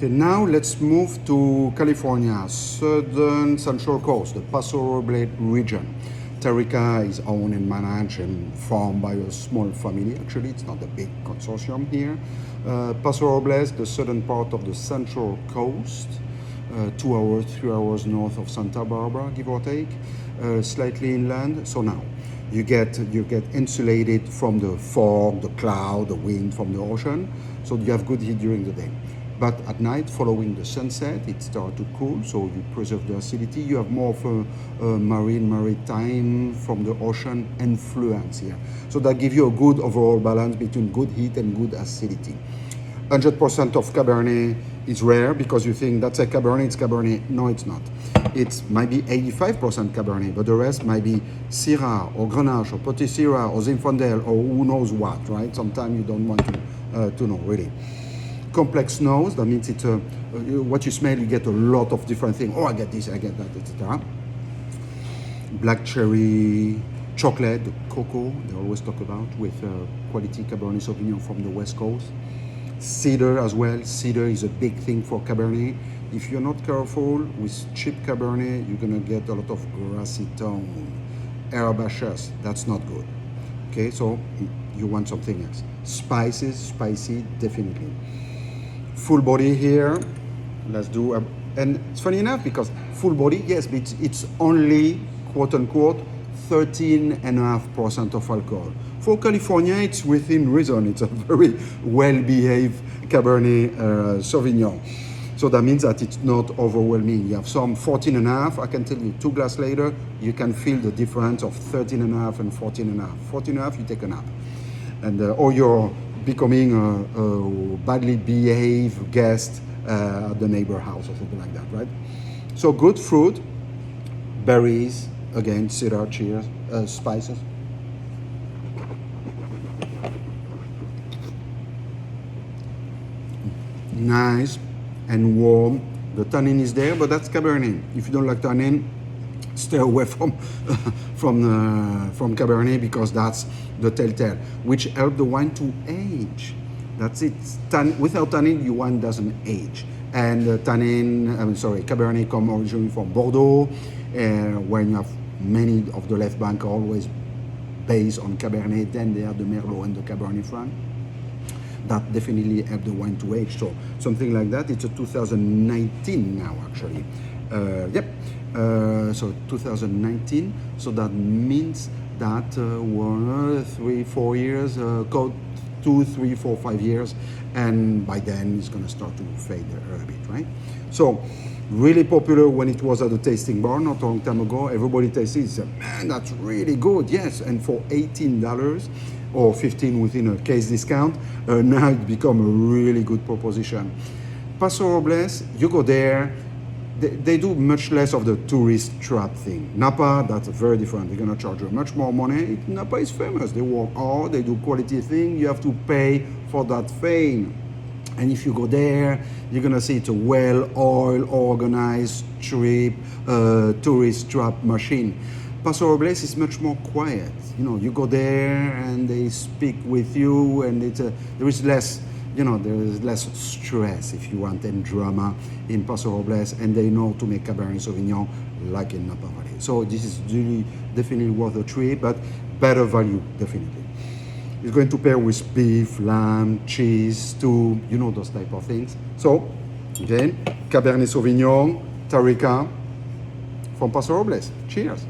Okay, now let's move to California, southern central coast, the Paso Robles region. Tarrica is owned and managed and farmed by a small family. Actually, it's not a big consortium here. Paso Robles, the southern part of the central coast, 2 hours, 3 hours north of Santa Barbara, give or take, slightly inland. So now you get insulated from the fog, the cloud, the wind from the ocean. So you have good heat during the day. But at night, following the sunset, it starts to cool, so you preserve the acidity. You have more of a maritime from the ocean influence here. So that gives you a good overall balance between good heat and good acidity. 100% of Cabernet is rare because you think that's a Cabernet, it's Cabernet. No, it's not. It might be 85% Cabernet, but the rest might be Syrah or Grenache or Petit Syrah or Zinfandel or who knows what, right? Sometimes you don't want to know, really. Complex nose, that means it's what you smell, you get a lot of different things. Oh, I get this, I get that, etc. Black cherry, chocolate, the cocoa, they always talk about, with quality Cabernet Sauvignon from the West Coast. Cedar as well. Cedar is a big thing for Cabernet. If you're not careful with cheap Cabernet, you're gonna get a lot of grassy tone. Herbaceous, that's not good. Okay, so you want something else. Spices, spicy, definitely. Full body here, let's do, and it's funny enough because full body, yes, but it's only, quote unquote, 13.5% of alcohol. For California, it's within reason. It's a very well-behaved Cabernet Sauvignon. So that means that it's not overwhelming. You have some 14.5, I can tell you 2 glasses later, you can feel the difference of 13.5 and 14.5. 14.5, you take a nap. And, or you're becoming a badly behaved guest at the neighbor house or something like that, right? So good fruit, berries, again, cedar, cheers, spices. Nice and warm. The tannin is there, but that's Cabernet. If you don't like tannin, stay away from Cabernet because that's the telltale, which help the wine to age. That's it. Without tannin, your wine doesn't age. And Cabernet come originally from Bordeaux, when you have many of the left bank are always based on Cabernet. Then they have the Merlot and the Cabernet Franc. That definitely help the wine to age. So something like that. It's a 2019 now, actually. So 2019. So that means that we're 3, 4 years, 2, 3, 4, 5 years, and by then it's gonna start to fade a bit, right? So really popular when it was at the tasting bar not a long time ago. Everybody tasted it, said, man, that's really good, yes. And for $18 or $15 within a case discount, now it become a really good proposition. Paso Robles, you go there, they do much less of the tourist trap thing. Napa, that's very different. They're gonna charge you much more money. Napa is famous. They work hard, they do quality thing. You have to pay for that fame. And if you go there, you're gonna see it's a well-oiled, organized trip, tourist trap machine. Paso Robles is much more quiet. You know, you go there and they speak with you, and there is less. There is less stress, if you want, and drama in Paso Robles, and they know to make Cabernet Sauvignon like in Napa Valley. So this is really definitely worth a trip, but better value, definitely. It's going to pair with beef, lamb, cheese, stew, those type of things. So, again, Cabernet Sauvignon, Tarrica from Paso Robles. Cheers.